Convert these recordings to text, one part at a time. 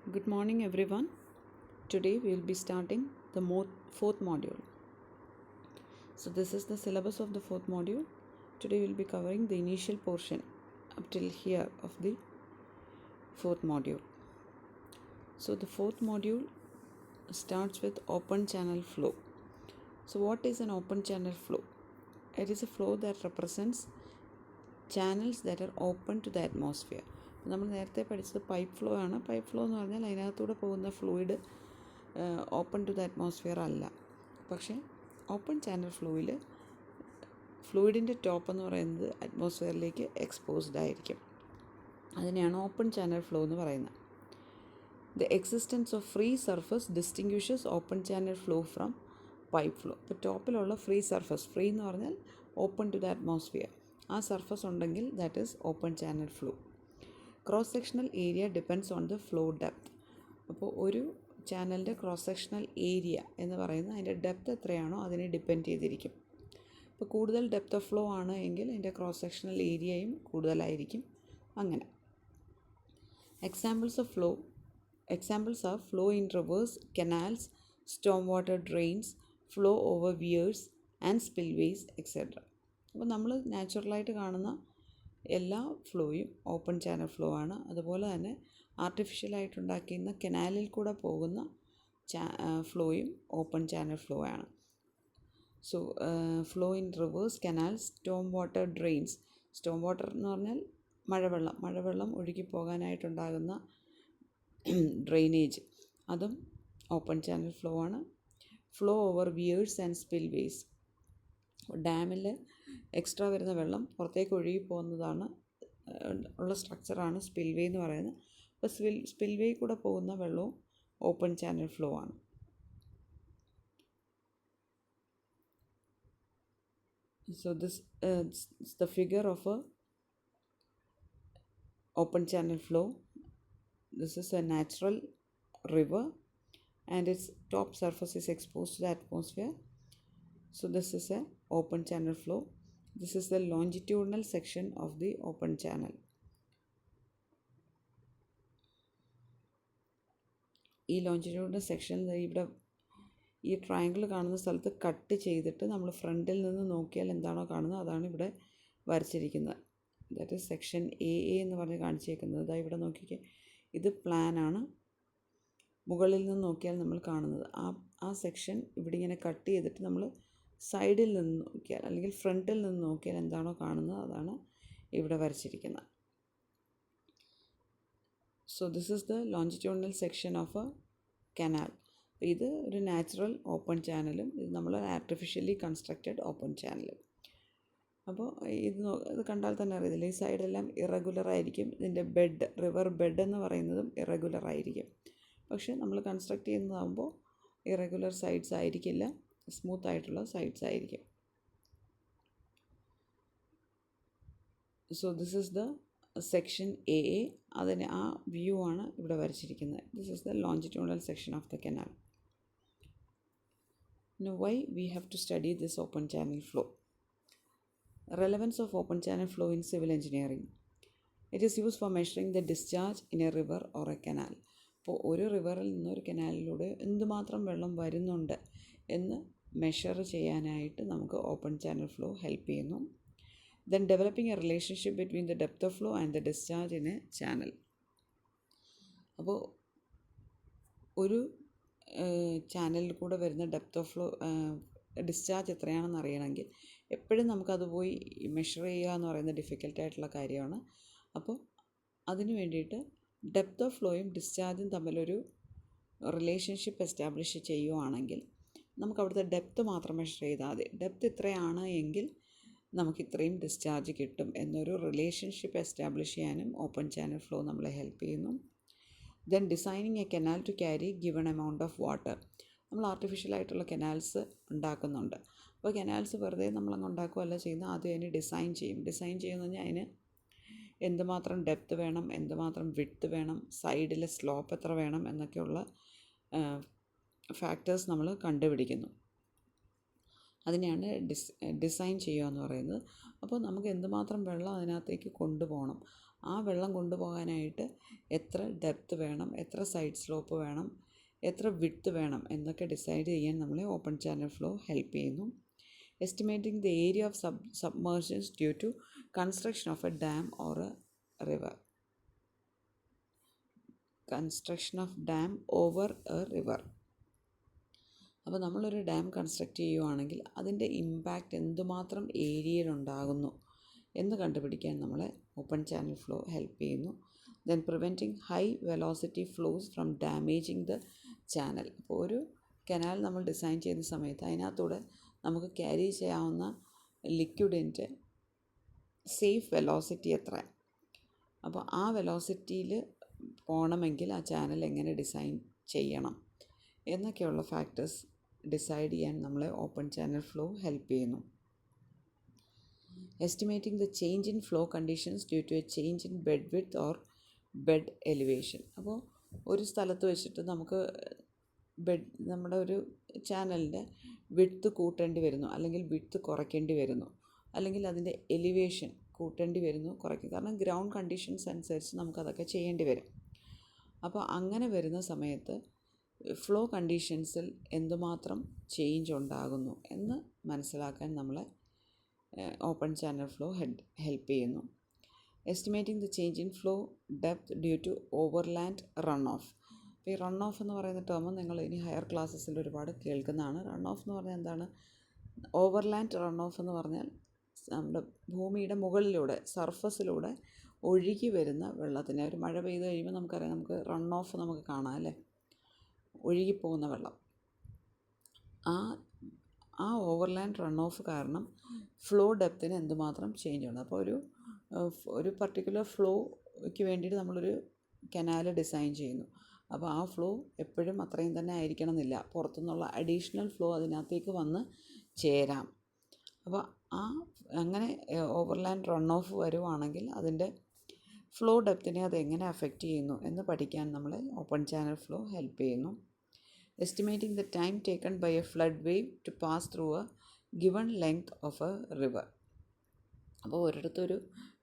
Good morning, everyone. Today we will be starting the fourth module. So, this is the syllabus of the fourth module. Today we will be covering the initial portion up till here of the fourth module. So, the fourth module starts with open channel flow. So, what is an open channel flow? It is a flow that represents channels that are open to the atmosphere. നമ്മൾ നേരത്തെ പഠിച്ചത് pipe flow ആണ്. Pipe flow എന്ന് പറഞ്ഞാൽ അതിനകത്തൂടെ പോകുന്ന fluid open to the atmosphere അല്ല. പക്ഷേ ഓപ്പൺ ചാനൽ ഫ്ലോയിൽ ഫ്ലൂയിഡിൻ്റെ ടോപ്പ് എന്ന് പറയുന്നത് അറ്റ്മോസ്ഫിയറിലേക്ക് എക്സ്പോസ്ഡ് ആയിരിക്കും. അതിനെയാണ് ഓപ്പൺ ചാനൽ ഫ്ലോ എന്ന് പറയുന്നത്. The existence of free surface distinguishes open channel flow from pipe flow. ഇപ്പോൾ ടോപ്പിലുള്ള ഫ്രീ സർഫസ്, ഫ്രീ എന്ന് പറഞ്ഞാൽ ഓപ്പൺ ടു ദ അറ്റ്മോസ്ഫിയർ, ആ സർഫസ് ഉണ്ടെങ്കിൽ that is open channel flow. Cross sectional area depends on the flow depth. അപ്പോൾ ഒരു ചാനലിൻ്റെ cross sectional area എന്ന് പറയുന്നത് അതിൻ്റെ ഡെപ്ത് എത്രയാണോ അതിനെ ഡിപ്പെൻഡ് ചെയ്തിരിക്കും. ഇപ്പോൾ കൂടുതൽ ഡെപ്ത് ഓഫ് ഫ്ലോ ആണ് എങ്കിൽ അതിൻ്റെ ക്രോസ് സെക്ഷണൽ ഏരിയയും കൂടുതലായിരിക്കും. അങ്ങനെ examples are flow in rivers, canals, storm water drains, flow over weirs and spillways etcetera. അപ്പോൾ നമ്മൾ നാച്ചുറലായിട്ട് കാണുന്ന എല്ലാ ഫ്ലോയും ഓപ്പൺ ചാനൽ ഫ്ലോ ആണ്. അതുപോലെ തന്നെ ആർട്ടിഫിഷ്യലായിട്ടുണ്ടാക്കുന്ന കനാലിൽ കൂടെ പോകുന്ന ഫ്ലോയും ഓപ്പൺ ചാനൽ ഫ്ലോ ആണ്. So flow in rivers, canals, storm water drains. Storm water എന്ന് പറഞ്ഞാൽ മഴവെള്ളം ഒഴുകി പോകാനായിട്ടുണ്ടാകുന്ന ഡ്രെയിനേജ്, അതും ഓപ്പൺ ചാനൽ ഫ്ലോ ആണ്. Flow over weirs and spillways. ഡാമിൽ എക്സ്ട്രാ വരുന്ന വെള്ളം പുറത്തേക്ക് ഒഴുകി പോകുന്നതാണ് ഉള്ള സ്ട്രക്ചറാണ് സ്പിൽവേ എന്ന് പറയുന്നത്. അപ്പോൾ സ്പിൽവേ കൂടെ പോകുന്ന വെള്ളവും ഓപ്പൺ ചാനൽ ഫ്ലോ ആണ്. So this is the figure of a open channel flow. This is a natural river and its top surface is exposed to the atmosphere. So this is a open channel flow. This is the longitudinal section of the open channel. ഈ longitudinal section ഇവിടെ ഈ triangle കാണുന്ന സ്ഥലത്ത് cut ചെയ്തിട്ട് നമ്മൾ ഫ്രണ്ടിൽ നിന്ന് നോക്കിയാൽ എന്താണോ കാണുന്നത് അതാണ് ഇവിടെ വരച്ചിരിക്കുന്നത്. ദാറ്റ് ഈസ് സെക്ഷൻ എ എന്ന് പറഞ്ഞ് കാണിച്ചേക്കുന്നത്. അതായത് ഇവിടെ നോക്കിക്കേ, ഇത് പ്ലാനാണ്. മുകളിൽ നിന്ന് നോക്കിയാൽ നമ്മൾ കാണുന്നത് ആ സെക്ഷൻ ഇവിടെ ഇങ്ങനെ കട്ട് ചെയ്തിട്ട് നമ്മൾ സൈഡിൽ നിന്ന് നോക്കിയാൽ അല്ലെങ്കിൽ ഫ്രണ്ടിൽ നിന്ന് നോക്കിയാൽ എന്താണോ കാണുന്നത് അതാണ് ഇവിടെ വരച്ചിരിക്കുന്നത്. So this is the longitudinal section of a canal. ഇത് ഒരു നാച്ചുറൽ ഓപ്പൺ ചാനലും ഇത് നമ്മൾ ആർട്ടിഫിഷ്യലി കൺസ്ട്രക്റ്റഡ് ഓപ്പൺ ചാനലും. അപ്പോൾ ഇത് കണ്ടാൽ തന്നെ അറിയത്തില്ല, ഈ സൈഡെല്ലാം ഇറഗുലർ ആയിരിക്കും. ഇതിൻ്റെ റിവർ ബെഡ് എന്ന് പറയുന്നതും ഇറഗുലർ ആയിരിക്കും. പക്ഷേ നമ്മൾ കൺസ്ട്രക്റ്റ് ചെയ്യുന്നതാകുമ്പോൾ ഇറഗുലർ സൈഡ്സ് ആയിരിക്കില്ല, സ്മൂത്ത് ആയിട്ടുള്ള സൈഡ്സ് ആയിരിക്കും. So this is the section A. അതിന് ആ വ്യൂ ആണ് ഇവിടെ വരച്ചിരിക്കുന്നത്. This is the longitudinal section of the canal. Now why we have to study this open channel flow? Relevance of open channel flow in civil engineering. It is used for measuring the discharge in a river or a canal. അപ്പോൾ ഒരു റിവറിൽ നിന്ന് ഒരു കനാലിലൂടെ എന്തുമാത്രം വെള്ളം വരുന്നുണ്ട് എന്ന് measure ചെയ്യാനായിട്ട് നമുക്ക് ഓപ്പൺ ചാനൽ ഫ്ലോ ഹെൽപ്പ് ചെയ്യുന്നു. Then developing A relationship between the depth of flow and the discharge in A channel. അപ്പോൾ ഒരു ചാനലിൽ കൂടെ വരുന്ന ഡെപ്ത് ഓഫ് ഫ്ലോ ഡിസ്ചാർജ് എത്രയാണെന്ന് അറിയണമെങ്കിൽ എപ്പോഴും നമുക്കത് പോയി മെഷർ ചെയ്യുക എന്ന് പറയുന്നത് ഡിഫിക്കൽട്ടായിട്ടുള്ള കാര്യമാണ്. അപ്പോൾ അതിന് വേണ്ടിയിട്ട് ഡെപ്ത് ഓഫ് ഫ്ലോയും ഡിസ്ചാർജും തമ്മിലൊരു റിലേഷൻഷിപ്പ് എസ്റ്റാബ്ലിഷ് ചെയ്യുവാണെങ്കിൽ നമുക്ക് അവിടുത്തെ ഡെപ്ത് മാത്രം മെഷർ ചെയ്താൽ മതി. ഡെപ്ത് ഇത്രയാണ് എങ്കിൽ നമുക്ക് ഇത്രയും ഡിസ്ചാർജ് കിട്ടും എന്നൊരു റിലേഷൻഷിപ്പ് എസ്റ്റാബ്ലിഷ് ചെയ്യാനും ഓപ്പൺ ചാനൽ ഫ്ലോ നമ്മളെ ഹെൽപ്പ് ചെയ്യുന്നു. Then designing a canal to carry given amount of water. നമ്മൾ ആർട്ടിഫിഷ്യലായിട്ടുള്ള കനാൽസ് ഉണ്ടാക്കുന്നുണ്ട്. അപ്പോൾ കനാൽസ് വെറുതെ നമ്മളങ്ങ് ഉണ്ടാക്കുകയല്ല ചെയ്യുന്നത്, ആദ്യം അതിന് ഡിസൈൻ ചെയ്യും. ഡിസൈൻ ചെയ്യുമെന്ന് പറഞ്ഞാൽ അതിന് എന്തുമാത്രം ഡെപ്ത് വേണം, എന്തുമാത്രം വിഡ്ത്ത് വേണം, സൈഡിലെ സ്ലോപ്പ് എത്ര വേണം എന്നൊക്കെയുള്ള ഫാക്ടേഴ്സ് നമ്മൾ കണ്ടുപിടിക്കുന്നു. അതിനെയാണ് ഡിസൈൻ ചെയ്യുക എന്ന് പറയുന്നത്. അപ്പോൾ നമുക്ക് എന്തുമാത്രം വെള്ളം അതിനകത്തേക്ക് കൊണ്ടുപോകണം, ആ വെള്ളം കൊണ്ടുപോകാനായിട്ട് എത്ര ഡെപ്ത് വേണം, എത്ര സൈഡ് സ്ലോപ്പ് വേണം, എത്ര വിഡ്ത്ത് വേണം എന്നൊക്കെ ഡിസൈഡ് ചെയ്യാൻ നമ്മളെ ഓപ്പൺ ചാനൽ ഫ്ലോ ഹെൽപ്പ് ചെയ്യുന്നു. Estimating the area of submersions due to construction of a dam or a river. Construction of dam over a river. അപ്പോൾ നമ്മളൊരു ഡാം കൺസ്ട്രക്റ്റ് ചെയ്യുവാണെങ്കിൽ അതിൻ്റെ ഇമ്പാക്റ്റ് എന്തുമാത്രം ഏരിയയിലുണ്ടാകുന്നു എന്ന് കണ്ടുപിടിക്കാൻ നമ്മളെ ഓപ്പൺ ചാനൽ ഫ്ലോ ഹെൽപ്പ് ചെയ്യുന്നു. Then preventing high velocity flows from damaging the channel. അപ്പോൾ ഒരു കനാൽ നമ്മൾ ഡിസൈൻ ചെയ്യുന്ന സമയത്ത് അതിനകത്തൂടെ നമുക്ക് ക്യാരി ചെയ്യാവുന്ന ലിക്വിഡിൻ്റെ സേഫ് വെലോസിറ്റി എത്ര, അപ്പോൾ ആ വെലോസിറ്റിയിൽ പോകണമെങ്കിൽ ആ ചാനൽ എങ്ങനെ ഡിസൈൻ ചെയ്യണം എന്നൊക്കെയുള്ള ഫാക്ടേഴ്സ് ഡിസൈഡ് ചെയ്യാൻ നമ്മളെ ഓപ്പൺ ചാനൽ ഫ്ലോ ഹെൽപ്പ് ചെയ്യുന്നു. Estimating the change in flow conditions due to a change in bed width or bed elevation. അപ്പോൾ ഒരു സ്ഥലത്ത് വെച്ചിട്ട് നമുക്ക് നമ്മുടെ ഒരു ചാനലിൻ്റെ വിഡ്ത്ത് കൂട്ടേണ്ടി വരുന്നു, അല്ലെങ്കിൽ വിഡ്ത്ത് കുറയ്ക്കേണ്ടി വരുന്നു, അല്ലെങ്കിൽ അതിൻ്റെ എലിവേഷൻ കൂട്ടേണ്ടി വരുന്നു, കുറയ്ക്കും. കാരണം ഗ്രൗണ്ട് കണ്ടീഷൻസ് അനുസരിച്ച് നമുക്കതൊക്കെ ചെയ്യേണ്ടി വരും. അപ്പോൾ അങ്ങനെ വരുന്ന സമയത്ത് ഫ്ലോ കണ്ടീഷൻസിൽ എന്തുമാത്രം ചേഞ്ച് ഉണ്ടാകുന്നു എന്ന് മനസ്സിലാക്കാൻ നമ്മളെ ഓപ്പൺ ചാനൽ ഫ്ലോ ഹെൽപ്പ് ചെയ്യുന്നു. Estimating the change in flow depth due to overland run off. അപ്പോൾ ഈ റൺ ഓഫ് എന്ന് പറയുന്ന ടേം നിങ്ങൾ ഇനി ഹയർ ക്ലാസ്സസിൽ ഒരുപാട് കേൾക്കുന്നതാണ്. റൺ ഓഫ് എന്ന് പറഞ്ഞാൽ എന്താണ്? ഓവർലാൻഡ് റൺ ഓഫ് എന്ന് പറഞ്ഞാൽ നമ്മുടെ ഭൂമിയുടെ മുകളിലൂടെ, സർഫസിലൂടെ ഒഴുകി വരുന്ന വെള്ളത്തിനെ, ഒരു മഴ പെയ്ത് കഴിയുമ്പോൾ നമുക്കറിയാം, നമുക്ക് റൺ ഓഫ് നമുക്ക് കാണാം അല്ലേ, ഒഴുകിപ്പോകുന്ന വെള്ളം. ആ ഓവർലാൻഡ് റൺ ഓഫ് കാരണം ഫ്ലോ ഡെപ്തിന് എന്തുമാത്രം ചേഞ്ച് ഉണ്ട്. അപ്പോൾ ഒരു പർട്ടിക്കുലർ ഫ്ലോയ്ക്ക് വേണ്ടിയിട്ട് നമ്മളൊരു കനാൽ ഡിസൈൻ ചെയ്യുന്നു. അപ്പോൾ ആ ഫ്ലോ എപ്പോഴും അത്രയും തന്നെ ആയിരിക്കണം എന്നില്ല, പുറത്തുനിന്നുള്ള അഡീഷണൽ ഫ്ലോ അതിനകത്തേക്ക് വന്ന് ചേരാം. അപ്പോൾ അങ്ങനെ ഓവർലാൻഡ് റൺ ഓഫ് വരുവാണെങ്കിൽ അതിൻ്റെ ഫ്ലോ ഡെപ്തിനെ അതെങ്ങനെ അഫക്റ്റ് ചെയ്യുന്നു എന്ന് പഠിക്കാൻ നമ്മളെ ഓപ്പൺ ചാനൽ ഫ്ലോ ഹെൽപ്പ് ചെയ്യുന്നു. Estimating the time taken by a flood wave to pass through a given length of a river. അപ്പോൾ ഒരിടത്തൊരു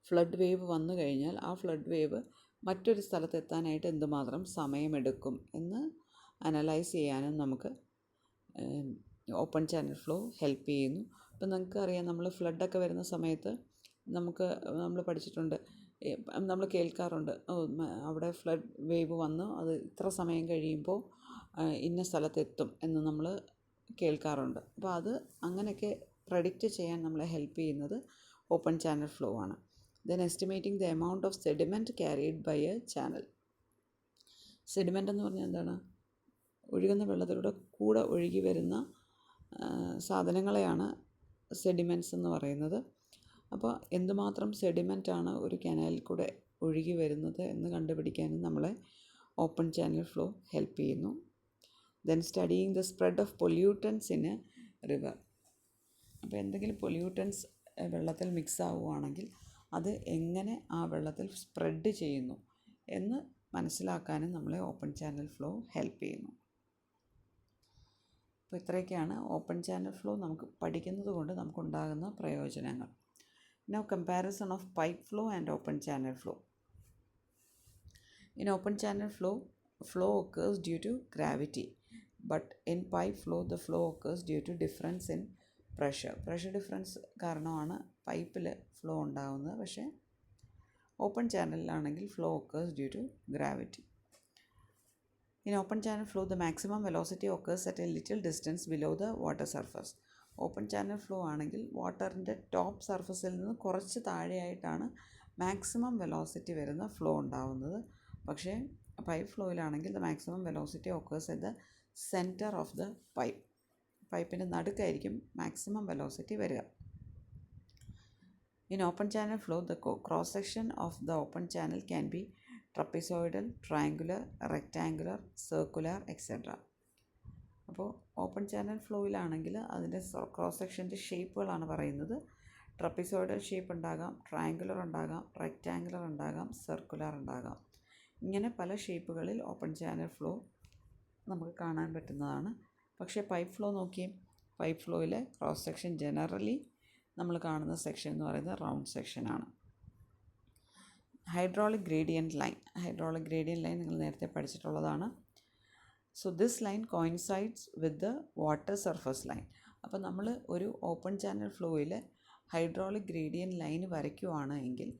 ഫ്ലഡ് വേവ് വന്നു കഴിഞ്ഞാൽ ആ ഫ്ലഡ് വേവ് മറ്റൊരു സ്ഥലത്ത് എത്താനായിട്ട് എന്തുമാത്രം സമയമെടുക്കും എന്ന് അനലൈസ് ചെയ്യാനും നമുക്ക് ഓപ്പൺ ചാനൽ ഫ്ലോ ഹെൽപ്പ് ചെയ്യുന്നു. ഇപ്പം നിങ്ങൾക്കറിയാം, നമ്മൾ ഫ്ലഡൊക്കെ വരുന്ന സമയത്ത് നമ്മൾ പഠിച്ചിട്ടുണ്ട്, നമ്മൾ കേൾക്കാറുണ്ട്, അവിടെ ഫ്ലഡ് വേവ് വന്നു, അത് ഇത്ര സമയം കഴിയുമ്പോൾ ഇന്ന സ്ഥലത്തെത്തും എന്ന് നമ്മൾ കേൾക്കാറുണ്ട്. അപ്പോൾ അത് അങ്ങനെയൊക്കെ പ്രഡിക്റ്റ് ചെയ്യാൻ നമ്മളെ ഹെൽപ്പ് ചെയ്യുന്നത് ഓപ്പൺ ചാനൽ ഫ്ലോ ആണ്. Then estimating the amount of sediment carried by a channel. Sediment എന്ന് പറഞ്ഞാൽ എന്താണ്? ഒഴുകുന്ന വെള്ളത്തിലൂടെ കൂടെ ഒഴുകി വരുന്ന സാധനങ്ങളെയാണ് സെഡിമെൻറ്റ്സ് എന്ന് പറയുന്നത്. അപ്പോൾ എന്തുമാത്രം സെഡിമെൻ്റാണ് ഒരു കനാലിൽ കൂടെ ഒഴുകി വരുന്നത് എന്ന് കണ്ടുപിടിക്കാനും നമ്മളെ ഓപ്പൺ ചാനൽ ഫ്ലോ ഹെൽപ്പ് ചെയ്യുന്നു. Then studying the spread of pollutants in A river. അപ്പോൾ എന്തെങ്കിലും പൊല്യൂട്ടൻസ് വെള്ളത്തിൽ മിക്സ് ആവുകയാണെങ്കിൽ അത് എങ്ങനെ ആ വെള്ളത്തിൽ സ്പ്രെഡ് ചെയ്യുന്നു എന്ന് മനസ്സിലാക്കാനും നമ്മളെ ഓപ്പൺ ചാനൽ ഫ്ലോ ഹെൽപ്പ് ചെയ്യുന്നു. അപ്പോൾ ഇത്രയൊക്കെയാണ് ഓപ്പൺ ചാനൽ ഫ്ലോ നമുക്ക് പഠിക്കുന്നത് കൊണ്ട് നമുക്കുണ്ടാകുന്ന പ്രയോജനങ്ങൾ. Now comparison of pipe flow and open channel flow. In open channel flow occurs due to gravity, but in pipe flow the flow occurs due to difference in pressure difference കാരണമാണ് പൈപ്പിൽ flow ഉണ്ടാകുന്നത്. പക്ഷേ open ചാനലിലാണെങ്കിൽ flow occurs due to gravity. In open channel flow the maximum velocity occurs at a little distance below the water surface. Open channel flow ആണെങ്കിൽ വാട്ടറിൻ്റെ top സർഫസിൽ നിന്ന് കുറച്ച് താഴെയായിട്ടാണ് മാക്സിമം വെലോസിറ്റി വരുന്ന ഫ്ലോ ഉണ്ടാവുന്നത്. പക്ഷേ പൈപ്പ് ഫ്ലോയിലാണെങ്കിൽ the maximum velocity occurs at the centre of the പൈപ്പിൻ്റെ നടുക്കായിരിക്കും മാക്സിമം വെലോസിറ്റി വരിക. In open channel flow the cross section of the open channel can be trapezoidal, triangular, rectangular, circular etcetera. അപ്പോൾ open channel ഫ്ലോയിലാണെങ്കിൽ അതിൻ്റെ cross സെക്ഷൻ്റെ ഷേപ്പുകളാണ് പറയുന്നത്. Trapezoidal shape ഉണ്ടാകാം, ട്രയാങ്കുലർ ഉണ്ടാകാം, റെക്റ്റാങ്കുലർ ഉണ്ടാകാം, സർക്കുലർ ഉണ്ടാകാം. ഇങ്ങനെ പല ഷേപ്പുകളിൽ ഓപ്പൺ ചാനൽ ഫ്ലോ നമുക്ക് കാണാൻ പറ്റുന്നതാണ്. പക്ഷേ പൈപ്പ് ഫ്ലോ നോക്കിയേ, പൈപ്പ് ഫ്ലോയിലെ ക്രോസ് സെക്ഷൻ ജനറലി നമ്മൾ കാണുന്ന സെക്ഷൻ എന്ന് പറയുന്നത് റൗണ്ട് സെക്ഷനാണ്. ഹൈഡ്രോളിക് ഗ്രേഡിയൻറ്റ് ലൈൻ നിങ്ങൾ നേരത്തെ പഠിച്ചിട്ടുള്ളതാണ്. So this line coincides with the water surface line. അപ്പോൾ നമ്മൾ ഒരു ഓപ്പൺ ചാനൽ ഫ്ലോയിൽ ഹൈഡ്രോളിക് ഗ്രേഡിയൻറ്റ് ലൈൻ വരയ്ക്കുവാണ് എങ്കിൽ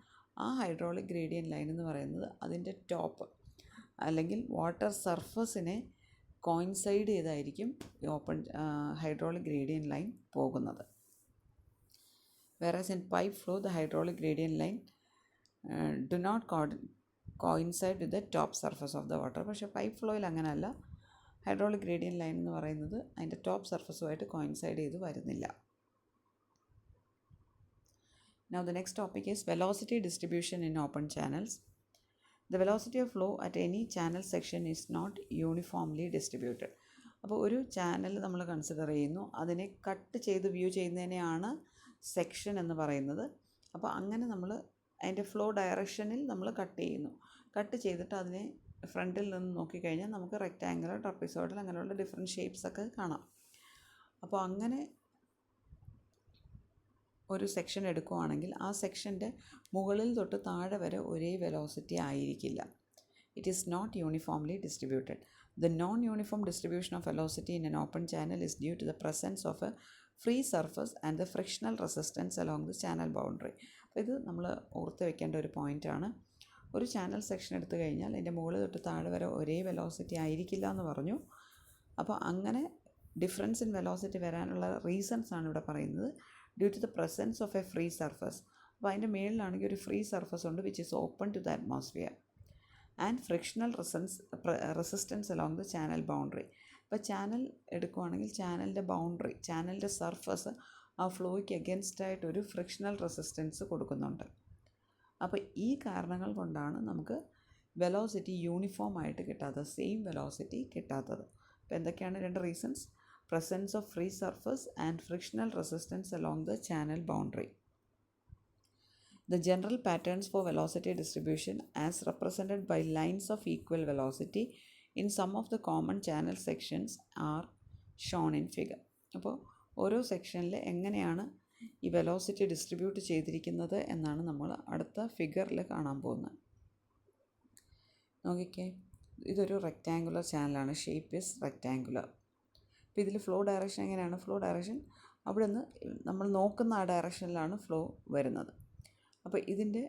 ആ ഹൈഡ്രോളിക് ഗ്രേഡിയൻറ്റ് ലൈൻ എന്ന് പറയുന്നത് അതിൻ്റെ ടോപ്പ് അല്ലെങ്കിൽ വാട്ടർ സർഫസിനെ കോയിൻസൈഡ് ചെയ്തായിരിക്കും ഈ ഓപ്പൺ ഹൈഡ്രോളിക് ഗ്രേഡിയൻറ്റ് ലൈൻ പോകുന്നത്. Whereas in pipe flow, the hydraulic gradient line do not coincide with the top surface of the water. പക്ഷേ പൈപ്പ് ഫ്ലോയിൽ അങ്ങനെയല്ല. ഹൈഡ്രോളിക് ഗ്രേഡിയൻറ്റ് ലൈൻ എന്ന് പറയുന്നത് അതിൻ്റെ ടോപ്പ് സർഫസുമായിട്ട് കോയിൻസൈഡ് ചെയ്ത് വരുന്നില്ല. Now the next topic is velocity distribution in open channels. The velocity of flow at any channel section is not uniformly distributed. അപ്പോൾ ഒരു ചാനൽ നമ്മൾ കൺസിഡർ ചെയ്യുന്നു, അതിനെ കട്ട് ചെയ്ത് വ്യൂ ചെയ്യുന്നതിനെയാണ് സെക്ഷൻ എന്ന് പറയുന്നത്. അപ്പോൾ അങ്ങനെ നമ്മൾ അതിൻ്റെ ഫ്ലോ ഡയറക്ഷനിൽ നമ്മൾ കട്ട് ചെയ്തിട്ട് അതിനെ ഫ്രണ്ടിൽ നിന്ന് നോക്കിക്കഴിഞ്ഞാൽ നമുക്ക് റെക്റ്റാങ്കുലർ, ട്രപ്പിസോയിഡൽ അങ്ങനെയുള്ള ഡിഫറെൻറ്റ് ഷേപ്സൊക്കെ കാണാം. അപ്പോൾ അങ്ങനെ ഒരു സെക്ഷൻ എടുക്കുകയാണെങ്കിൽ ആ സെക്ഷൻ്റെ മുകളിൽ തൊട്ട് താഴെ വരെ ഒരേ വെലോസിറ്റി ആയിരിക്കില്ല. It is not uniformly distributed. The non-uniform distribution of velocity in an open channel is due to the presence of a free surface and the frictional resistance along the channel boundary. അപ്പോൾ ഇത് നമ്മൾ ഓർത്ത് വെക്കേണ്ട ഒരു പോയിൻ്റാണ്. ഒരു channel section എടുത്തു കഴിഞ്ഞാൽ അതിൻ്റെ മുകളിൽ തൊട്ട് താഴെ വരെ ഒരേ വെലോസിറ്റി ആയിരിക്കില്ല എന്ന് പറഞ്ഞു. അപ്പോൾ അങ്ങനെ ഡിഫറൻസ് ഇൻ വെലോസിറ്റി വരാനുള്ള റീസൺസ് ആണ് ഇവിടെ പറയുന്നത്. Due to the presence of a free surface. അപ്പോൾ അതിൻ്റെ മേളിലാണെങ്കിൽ ഒരു ഫ്രീ സർഫസ് ഉണ്ട് which is open to the atmosphere. And frictional resistance along the channel boundary. ഇപ്പോൾ ചാനൽ എടുക്കുകയാണെങ്കിൽ ചാനലിൻ്റെ ബൗണ്ടറി, ചാനലിൻ്റെ സർഫസ് ആ ഫ്ലോയ്ക്ക് അഗെൻസ്റ്റായിട്ട് ഒരു ഫ്രിക്ഷണൽ റെസിസ്റ്റൻസ് കൊടുക്കുന്നുണ്ട്. അപ്പോൾ ഈ കാരണങ്ങൾ കൊണ്ടാണ് നമുക്ക് വെലോസിറ്റി യൂണിഫോം ആയിട്ട് കിട്ടാത്തത്, സെയിം വെലോസിറ്റി കിട്ടാത്തത്. അപ്പോൾ എന്തൊക്കെയാണ് രണ്ട് reasons? Presence of free surface and frictional resistance along the channel boundary. The general patterns for velocity distribution as represented by lines of equal velocity in some of the common channel sections are shown in figure. അപ്പോൾ ഓരോ സെക്ഷനിൽ എങ്ങനെയാണ് ഈ velocity distribute ചെയ്തിരിക്കുന്നത് എന്നാണ് നമ്മൾ അടുത്ത ഫിഗറിൽ കാണാൻ പോകുന്നത്. നോക്കിക്കേ, ഇതൊരു റെക്റ്റാങ്കുലർ ചാനലാണ്. Shape is rectangular. അപ്പോൾ ഇതിൽ ഫ്ലോ ഡയറക്ഷൻ എങ്ങനെയാണ്? ഫ്ലോ ഡയറക്ഷൻ അവിടെ നിന്ന് നമ്മൾ നോക്കുന്ന ആ ഡയറക്ഷനിലാണ് ഫ്ലോ വരുന്നത്. അപ്പോൾ ഇതിൻ്റെ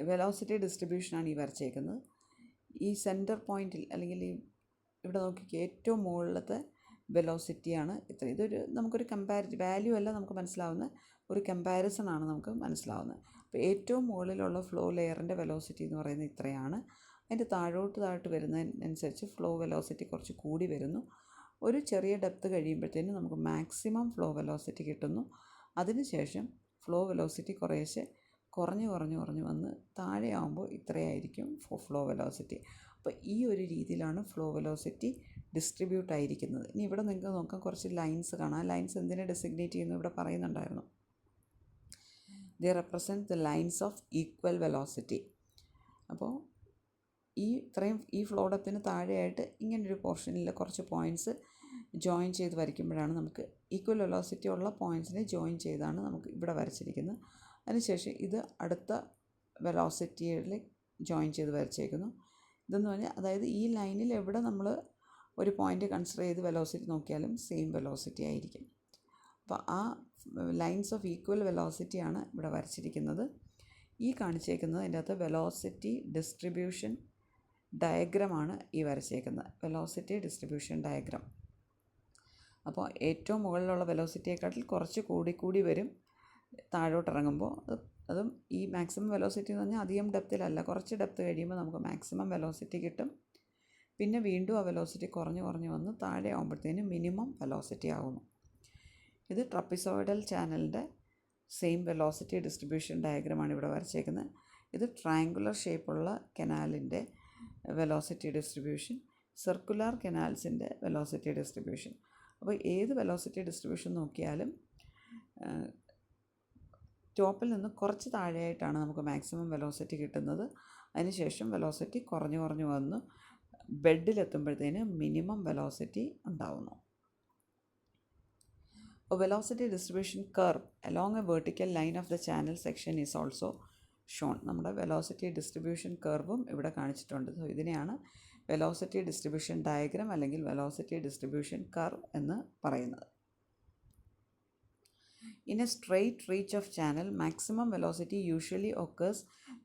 വെലോസിറ്റി ഡിസ്ട്രിബ്യൂഷനാണ് ഈ വരച്ചേക്കുന്നത്. ഈ സെൻറ്റർ പോയിൻറ്റിൽ അല്ലെങ്കിൽ ഈ ഇവിടെ നോക്കിക്കുക, ഏറ്റവും മുകളിലത്തെ വെലോസിറ്റിയാണ് ഇത്ര. ഇതൊരു നമുക്കൊരു വാല്യൂ അല്ല നമുക്ക് മനസ്സിലാവുന്ന ഒരു കമ്പാരിസൺ ആണ് നമുക്ക് മനസ്സിലാവുന്നത്. അപ്പോൾ ഏറ്റവും മുകളിലുള്ള ഫ്ലോ ലെയറിൻ്റെ വെലോസിറ്റി എന്ന് പറയുന്നത് ഇത്രയാണ്. അതിൻ്റെ താഴോട്ട് വരുന്നതിനനുസരിച്ച് ഫ്ലോ വെലോസിറ്റി കുറച്ച് കൂടി വരുന്നു. ഒരു ചെറിയ ഡെപ്ത് കഴിയുമ്പോഴത്തേനും നമുക്ക് മാക്സിമം ഫ്ലോ വെലോസിറ്റി കിട്ടുന്നു. അതിനുശേഷം ഫ്ലോ വെലോസിറ്റി കുറേശ്ശെ കുറഞ്ഞ് വന്ന് താഴെയാകുമ്പോൾ ഇത്രയായിരിക്കും ഫ്ലോ വെലോസിറ്റി. അപ്പോൾ ഈ ഒരു രീതിയിലാണ് ഫ്ലോ വെലോസിറ്റി ഡിസ്ട്രിബ്യൂട്ട് ആയിരിക്കുന്നത്. ഇനി ഇവിടെ നിങ്ങൾക്ക് നോക്കാം, കുറച്ച് ലൈൻസ് കാണാം. ലൈൻസ് എന്തിനെ ഡെസിഗ്നേറ്റ് ചെയ്യുന്നു ഇവിടെ പറയുന്നുണ്ടായിരുന്നു. They represent the lines of equal velocity. അപ്പോൾ ഈ ഫ്ലോ ഡെപ്തിന് താഴെയായിട്ട് ഇങ്ങനൊരു പോർഷനിൽ കുറച്ച് പോയിൻറ്റ്സ് ജോയിൻ ചെയ്ത് വരയ്ക്കുമ്പോഴാണ് നമുക്ക് ഈക്വൽ വെലോസിറ്റി ഉള്ള പോയിൻറ്റ്സിനെ ജോയിൻ ചെയ്താണ് നമുക്ക് ഇവിടെ വരച്ചിരിക്കുന്നത്. അതിനുശേഷം ഇത് അടുത്ത വെലോസിറ്റിയിൽ ജോയിൻ ചെയ്ത് വരച്ചേക്കുന്നു. ഇതെന്ന് പറഞ്ഞാൽ അതായത് ഈ ലൈനിൽ എവിടെ നമ്മൾ ഒരു പോയിൻ്റ് കൺസിഡർ ചെയ്ത് വെലോസിറ്റി നോക്കിയാലും സെയിം വെലോസിറ്റി ആയിരിക്കും. അപ്പോൾ ആ ലൈൻസ് ഓഫ് ഈക്വൽ വെലോസിറ്റിയാണ് ഇവിടെ വരച്ചിരിക്കുന്നത്. ഈ കാണിച്ചേക്കുന്നത് അതിൻ്റെ അകത്ത് വെലോസിറ്റി ഡിസ്ട്രിബ്യൂഷൻ ഡയഗ്രമാണ് ഈ വരച്ചേക്കുന്നത്. Velocity distribution diagram. അപ്പോൾ ഏറ്റവും മുകളിലുള്ള വെലോസിറ്റിയെക്കാട്ടിൽ കുറച്ച് കൂടി വരും താഴോട്ടിറങ്ങുമ്പോൾ. അതും ഈ മാക്സിമം വെലോസിറ്റി എന്ന് പറഞ്ഞാൽ അധികം ഡെപ്തിലല്ല, കുറച്ച് ഡെപ്ത് കഴിയുമ്പോൾ നമുക്ക് മാക്സിമം വെലോസിറ്റി കിട്ടും. പിന്നെ വീണ്ടും ആ വെലോസിറ്റി കുറഞ്ഞ് വന്ന് താഴെ ആകുമ്പോഴത്തേനും മിനിമം വെലോസിറ്റി ആകുന്നു. ഇത് ട്രപ്പിസോയിഡൽ ചാനലിൻ്റെ സെയിം വെലോസിറ്റി ഡിസ്ട്രിബ്യൂഷൻ ഡയഗ്രമാണ് ഇവിടെ വരച്ചേക്കുന്നത്. ഇത് ട്രയാങ്കുലർ ഷേപ്പുള്ള കനാലിൻ്റെ വെലോസിറ്റി ഡിസ്ട്രിബ്യൂഷൻ, സർക്കുലർ കനാൽസിൻ്റെ വെലോസിറ്റി ഡിസ്ട്രിബ്യൂഷൻ. അപ്പോൾ ഏത് വെലോസിറ്റി ഡിസ്ട്രിബ്യൂഷൻ നോക്കിയാലും ടോപ്പിൽ നിന്ന് കുറച്ച് താഴെയായിട്ടാണ് നമുക്ക് മാക്സിമം വെലോസിറ്റി കിട്ടുന്നത്. അതിനുശേഷം വെലോസിറ്റി കുറഞ്ഞു വന്ന് ബെഡിലെത്തുമ്പോഴത്തേന് മിനിമം വെലോസിറ്റി ഉണ്ടാവുന്നു. A velocity distribution curve along a vertical line of the channel section is also shown. നമ്മുടെ വെലോസിറ്റി ഡിസ്ട്രിബ്യൂഷൻ കർവും ഇവിടെ കാണിച്ചിട്ടുണ്ട്. സോ ഇതിനെയാണ് വെലോസിറ്റി ഡിസ്ട്രിബ്യൂഷൻ ഡയഗ്രാം അല്ലെങ്കിൽ വെലോസിറ്റി ഡിസ്ട്രിബ്യൂഷൻ കർവ് എന്ന് പറയുന്നത്. In a straight reach of channel, maximum velocity usually occurs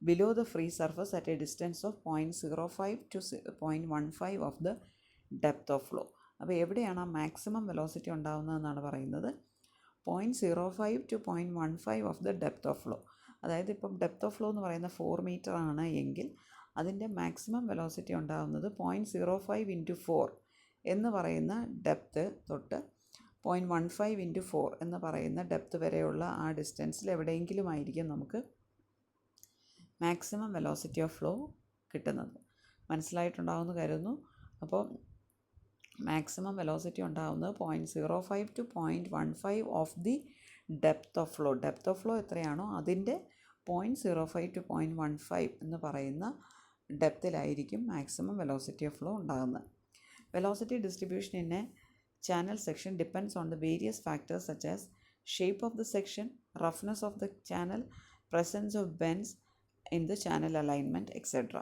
below the free surface at a distance of 0.05 to 0.15 of the depth of flow. അപ്പോൾ എവിടെയാണ് ആ maximum velocity ഉണ്ടാകുന്നതെന്നാണ് പറയുന്നത്. 0.05 to 0.15 of the depth of flow. അതായത് ഇപ്പം depth of flow എന്ന് പറയുന്ന 4 metre ആണ് എങ്കിൽ അതിൻ്റെ മാക്സിമം വെലോസിറ്റി ഉണ്ടാകുന്നത് 0.05 ഇൻറ്റു 4 എന്ന് പറയുന്ന ഡെപ്ത് തൊട്ട് 0.15 ഇൻറ്റു 4 എന്ന് പറയുന്ന ഡെപ്ത് വരെയുള്ള ആ ഡിസ്റ്റൻസിൽ എവിടെയെങ്കിലും ആയിരിക്കും നമുക്ക് മാക്സിമം വെലോസിറ്റി ഓഫ് ഫ്ലോ കിട്ടുന്നത്. മനസ്സിലായിട്ടുണ്ടാവുമെന്ന് കരുതുന്നു. അപ്പോൾ മാക്സിമം വെലോസിറ്റി ഉണ്ടാകുന്നത് 0.05 to 0.15 of the depth of flow. Depth of flow എത്രയാണോ അതിൻ്റെ 0.05 ടു 0.15 എന്ന് പറയുന്ന ഡെപ്തിലായിരിക്കും മാക്സിമം വെലോസിറ്റി ഓഫ് ഫ്ലോ ഉണ്ടാകുന്നത്. Velocity distribution in a channel section depends on the various factors such as shape of the section, roughness of the channel, presence of bends in the channel alignment, etc.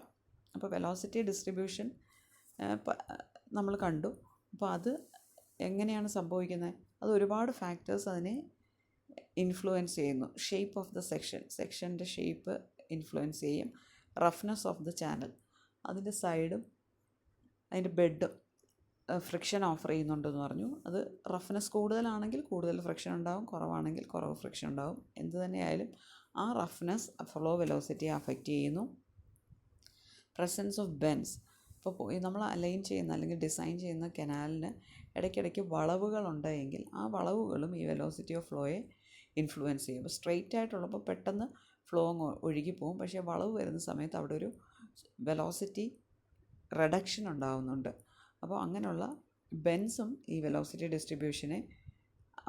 അപ്പോൾ velocity distribution നമ്മൾ കണ്ടു. അപ്പോൾ അത് എങ്ങനെയാണ് സംഭവിക്കുന്നത്? അത് ഒരുപാട് factors അതിനെ ഇൻഫ്ലുവൻസ് ചെയ്യുന്നു. ഷേപ്പ് ഓഫ് ദ സെക്ഷൻ്റെ ഷേപ്പ് ഇൻഫ്ലുവൻസ് ചെയ്യും. റഫ്നെസ് ഓഫ് ദ ചാനൽ, അതിൻ്റെ സൈഡും അതിൻ്റെ ബെഡും ഫ്രിക്ഷൻ ഓഫർ ചെയ്യുന്നുണ്ടെന്ന് പറഞ്ഞു. അത് റഫ്നെസ് കൂടുതലാണെങ്കിൽ കൂടുതൽ ഫ്രിക്ഷൻ ഉണ്ടാകും, കുറവാണെങ്കിൽ കുറവ് ഫ്രിക്ഷൻ ഉണ്ടാകും. എന്ത് തന്നെയായാലും ആ റഫ്നെസ് ഫ്ലോ വെലോസിറ്റിയെ അഫക്റ്റ് ചെയ്യുന്നു. പ്രസൻസ് ഓഫ് ബെൻസ്, ഇപ്പോൾ നമ്മൾ അലൈൻ ചെയ്യുന്ന അല്ലെങ്കിൽ ഡിസൈൻ ചെയ്യുന്ന കനാലിന് ഇടയ്ക്കിടയ്ക്ക് വളവുകളുണ്ടെങ്കിൽ ആ വളവുകളും ഈ വെലോസിറ്റി ഓഫ് ഫ്ലോയെ ഇൻഫ്ലുവൻസ് ചെയ്യും. അപ്പോൾ സ്ട്രെയിറ്റ് ആയിട്ടുള്ളപ്പോൾ പെട്ടെന്ന് ഫ്ലോ അങ്ങ് ഒഴുകിപ്പോവും. പക്ഷേ വളവ് വരുന്ന സമയത്ത് അവിടെ ഒരു വെലോസിറ്റി റിഡക്ഷൻ ഉണ്ടാകുന്നുണ്ട്. അപ്പോൾ അങ്ങനെയുള്ള ബെൻസും ഈ വെലോസിറ്റി ഡിസ്ട്രിബ്യൂഷനെ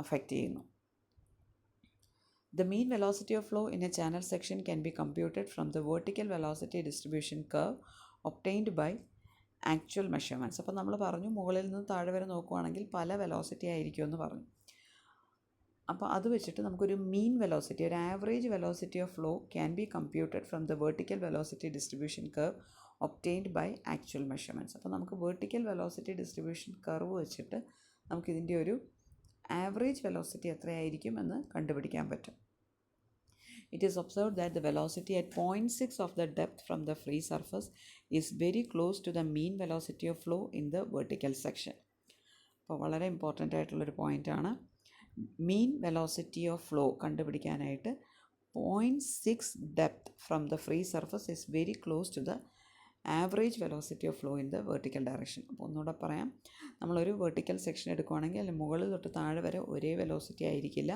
അഫക്റ്റ് ചെയ്യുന്നു. The mean velocity of flow in a channel section can be computed from the vertical velocity distribution curve obtained by actual measurements. അപ്പോൾ നമ്മൾ പറഞ്ഞു മുകളിൽ നിന്ന് താഴെ വരെ നോക്കുകയാണെങ്കിൽ പല വെലോസിറ്റി ആയിരിക്കുമെന്ന് പറഞ്ഞു. അപ്പോൾ അത് വെച്ചിട്ട് നമുക്കൊരു മീൻ വെലോസിറ്റി, ഒരു average velocity of flow can be computed from the vertical velocity distribution curve obtained by actual measurements. അപ്പോൾ നമുക്ക് വെർട്ടിക്കൽ വെലോസിറ്റി ഡിസ്ട്രിബ്യൂഷൻ കർവ് വെച്ചിട്ട് നമുക്കിതിൻ്റെ ഒരു ആവറേജ് വെലോസിറ്റി എത്രയായിരിക്കും എന്ന് കണ്ടുപിടിക്കാൻ പറ്റും. It is observed that the velocity at 0.6 of the depth from the free surface is very close to the mean velocity of flow in the vertical section. അപ്പോൾ വളരെ important ആയിട്ടുള്ളൊരു പോയിൻ്റാണ്. മീൻ വെലോസിറ്റി ഓഫ് ഫ്ലോ കണ്ടുപിടിക്കാനായിട്ട് 0.6 depth from the free surface is very close to the average velocity of flow in the vertical direction. അപ്പോൾ ഒന്നുകൂടെ പറയാം, നമ്മളൊരു vertical section എടുക്കുകയാണെങ്കിൽ അതിൽ മുകളിൽ തൊട്ട് താഴെ വരെ ഒരേ വെലോസിറ്റി ആയിരിക്കില്ല.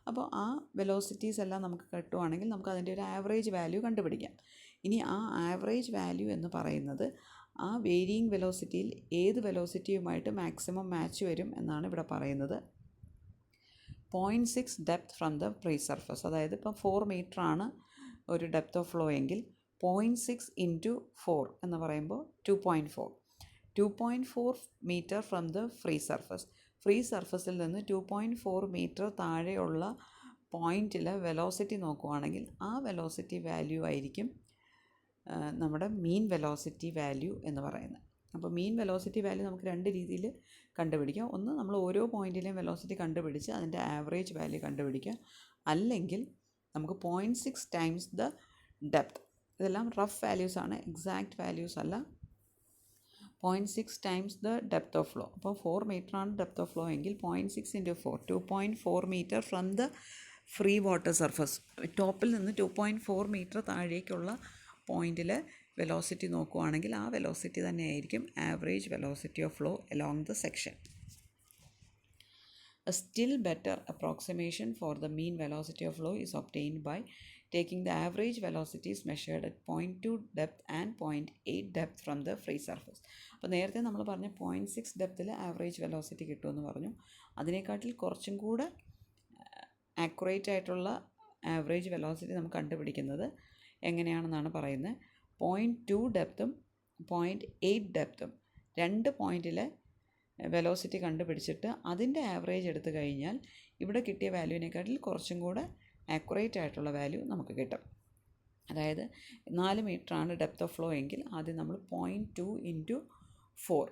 അപ്പോൾ ആ വെലോസിറ്റീസ് എല്ലാം നമുക്ക് കിട്ടുവാണെങ്കിൽ നമുക്ക് അതിൻ്റെ ഒരു ആവറേജ് വാല്യൂ കണ്ടുപിടിക്കാം. ഇനി ആ ആവറേജ് വാല്യൂ എന്ന് പറയുന്നത് ആ വേരിയിങ് വെലോസിറ്റിയിൽ ഏത് വെലോസിറ്റിയുമായിട്ട് മാക്സിമം മാച്ച് വരും എന്നാണ് ഇവിടെ പറയുന്നത്. 0.6 depth from the free surface, അതായത് ഇപ്പം 4 മീറ്റർ ആണ് ഒരു ഡെപ്ത് ഓഫ് ഫ്ലോ എങ്കിൽ 0.6 ഇൻറ്റു 4 എന്ന് പറയുമ്പോൾ 2.4 metre from the free surface. Free സർഫസിൽ നിന്ന് 2.4 മീറ്റർ താഴെയുള്ള പോയിൻറ്റിൽ വെലോസിറ്റി നോക്കുകയാണെങ്കിൽ ആ വെലോസിറ്റി വാല്യൂ ആയിരിക്കും നമ്മുടെ മീൻ വെലോസിറ്റി വാല്യൂ എന്ന് പറയുന്നത്. അപ്പോൾ മീൻ വെലോസിറ്റി വാല്യൂ നമുക്ക് രണ്ട് രീതിയിൽ കണ്ടുപിടിക്കാം. ഒന്ന്, നമ്മൾ ഓരോ പോയിൻറ്റിലെയും വെലോസിറ്റി കണ്ടുപിടിച്ച് അതിൻ്റെ ആവറേജ് വാല്യൂ കണ്ടുപിടിക്കുക. അല്ലെങ്കിൽ നമുക്ക് 0.6 ടൈംസ് ദ ഡെപ്ത്. ഇതെല്ലാം റഫ് വാല്യൂസാണ്, എക്സാക്റ്റ് വാല്യൂസ് അല്ല. 0.6 times the depth of flow. അപ്പോൾ 4 മീറ്ററാണ് ഡെപ്ത് ഓഫ് ഫ്ലോ എങ്കിൽ 0.6 into 4 2.4 metre from the free water surface. ടോപ്പിൽ നിന്ന് 2.4 മീറ്റർ താഴേക്കുള്ള പോയിൻറ്റിൽ വെലോസിറ്റി നോക്കുകയാണെങ്കിൽ ആ വെലോസിറ്റി തന്നെയായിരിക്കും average velocity of flow along the section. A still better approximation for the mean velocity of flow is obtained by taking the average velocities measured at 0.2 depth and 0.8 depth from the free surface. അപ്പോൾ നേരത്തെ നമ്മൾ പറഞ്ഞ 0.6 ഡെപ്തിൽ average velocity കിട്ടുമെന്ന് പറഞ്ഞു. അതിനെക്കാട്ടിൽ കുറച്ചും കൂടെ accurate ആയിട്ടുള്ള average velocity നമുക്ക് കണ്ടുപിടിക്കുന്നത് എങ്ങനെയാണെന്നാണ് പറയുന്നത്. 0.2 ഡെപ്തും 0.8 ഡെപ്തും രണ്ട് പോയിൻറ്റിലെ വെലോസിറ്റി കണ്ടുപിടിച്ചിട്ട് അതിൻ്റെ ആവറേജ് എടുത്തു കഴിഞ്ഞാൽ ഇവിടെ കിട്ടിയ വാല്യൂവിനെക്കാട്ടിൽ കുറച്ചും കൂടെ ആക്യുറേറ്റ് ആയിട്ടുള്ള വാല്യൂ നമുക്ക് കിട്ടും. അതായത് 4 മീറ്ററാണ് ഡെപ്ത് ഓഫ് ഫ്ലോ എങ്കിൽ ആദ്യം നമ്മൾ 0.2 × 4,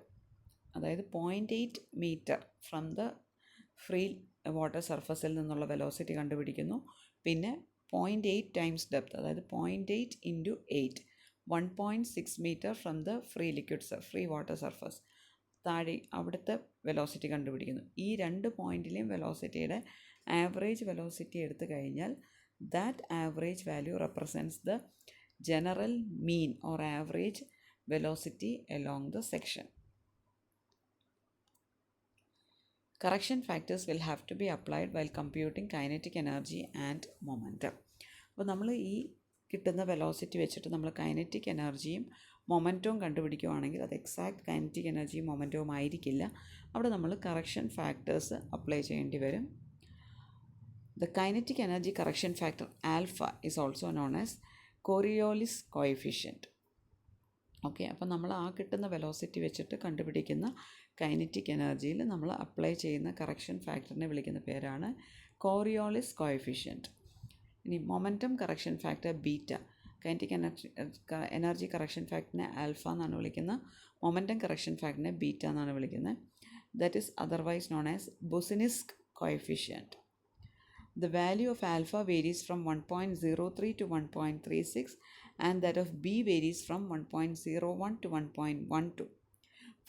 അതായത് 0.8 metre from the free water സർഫസിൽ നിന്നുള്ള വെലോസിറ്റി കണ്ടുപിടിക്കുന്നു. പിന്നെ 0.8 ടൈംസ് ഡെപ്ത്, അതായത് 0.8 × 8, 1.6 metre from the free water surface, താഴെ അവിടുത്തെ വെലോസിറ്റി കണ്ടുപിടിക്കുന്നു. ഈ 2 പോയിൻറ്റിലെയും വെലോസിറ്റിയുടെ ആവറേജ് വെലോസിറ്റി എടുത്തു കഴിഞ്ഞാൽ that average value represents the general mean or average velocity along the section. Correction factors will have to be applied while computing kinetic energy and momentum. അപ്പോൾ നമ്മൾ ഈ കിട്ടുന്ന വെലോസിറ്റി വെച്ചിട്ട് നമ്മൾ കൈനറ്റിക് എനർജിയും മൊമെൻറ്റവും കണ്ടുപിടിക്കുകയാണെങ്കിൽ അത് എക്സാക്ട് കൈനറ്റിക് എനർജിയും മൊമെൻറ്റവും ആയിരിക്കില്ല. അവിടെ നമ്മൾ കറക്ഷൻ ഫാക്ടേഴ്സ് അപ്ലൈ ചെയ്യേണ്ടി വരും. The kinetic energy correction factor alpha is also known as Coriolis coefficient. Okay, അപ്പോൾ നമ്മൾ ആ കിട്ടുന്ന വെലോസിറ്റി വെച്ചിട്ട് കണ്ടുപിടിക്കുന്ന കൈനറ്റിക് എനർജിയിൽ നമ്മൾ അപ്ലൈ ചെയ്യുന്ന കറക്ഷൻ ഫാക്ടറിനെ വിളിക്കുന്ന പേരാണ് കോറിയോളിസ് കോഎഫിഷ്യൻറ്റ്. ഇനി momentum correction factor beta. Kinetic energy correction ഫാക്ടറിനെ ആൽഫ എന്നാണ് വിളിക്കുന്നത്, മൊമെൻറ്റം കറക്ഷൻ ഫാക്ടറിനെ ബീറ്റ എന്നാണ് വിളിക്കുന്നത്. That is otherwise known as Boussinesq coefficient. The value of alpha varies from 1.03 to 1.36 and that of B varies from 1.01 to 1.12.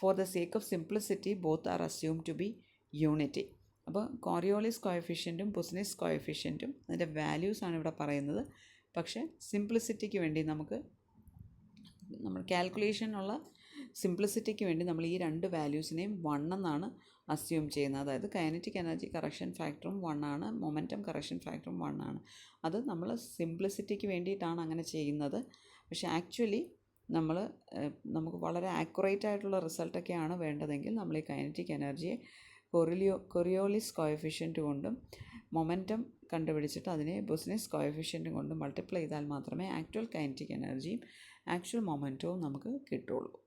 For the sake of simplicity, both are assumed to be unity. അപ്പോൾ Coriolis കോഎഫിഷ്യൻറ്റും ബുസിനിസ് കോഎഫിഷ്യൻറ്റും അതിൻ്റെ വാല്യൂസാണ് ഇവിടെ പറയുന്നത്. പക്ഷേ സിംപ്ലിസിറ്റിക്ക് വേണ്ടി നമ്മൾ കാൽക്കുലേഷനുള്ള സിംപ്ലിസിറ്റിക്ക് വേണ്ടി നമ്മൾ ഈ 2 വാല്യൂസിനെയും 1 എന്നാണ് അസ്യൂം ചെയ്യുന്നത്. അതായത് കൈനറ്റിക് എനർജി കറക്ഷൻ ഫാക്ടറും 1 ആണ്, മൊമെൻറ്റം കറക്ഷൻ ഫാക്ടറും 1 ആണ്. അത് നമ്മൾ സിംപ്ലിസിറ്റിക്ക് വേണ്ടിയിട്ടാണ് അങ്ങനെ ചെയ്യുന്നത്. പക്ഷേ ആക്ച്വലി നമുക്ക് വളരെ ആക്യുറേറ്റ് ആയിട്ടുള്ള റിസൾട്ടൊക്കെയാണ് വേണ്ടതെങ്കിൽ നമ്മൾ ഈ കൈനറ്റിക് എനർജിയെ കൊറിയോളിസ് കോഎഫിഷ്യൻറ്റ് കൊണ്ടും മൊമെൻറ്റം കണ്ടുപിടിച്ചിട്ട് അതിനെ ബുസിനിസ് കോഎഫിഷ്യൻറ്റും കൊണ്ട് മൾട്ടിപ്ലൈ ചെയ്താൽ മാത്രമേ ആക്ച്വൽ കൈനറ്റിക് എനർജിയും ആക്ച്വൽ മൊമെൻറ്റവും നമുക്ക് കിട്ടുള്ളൂ.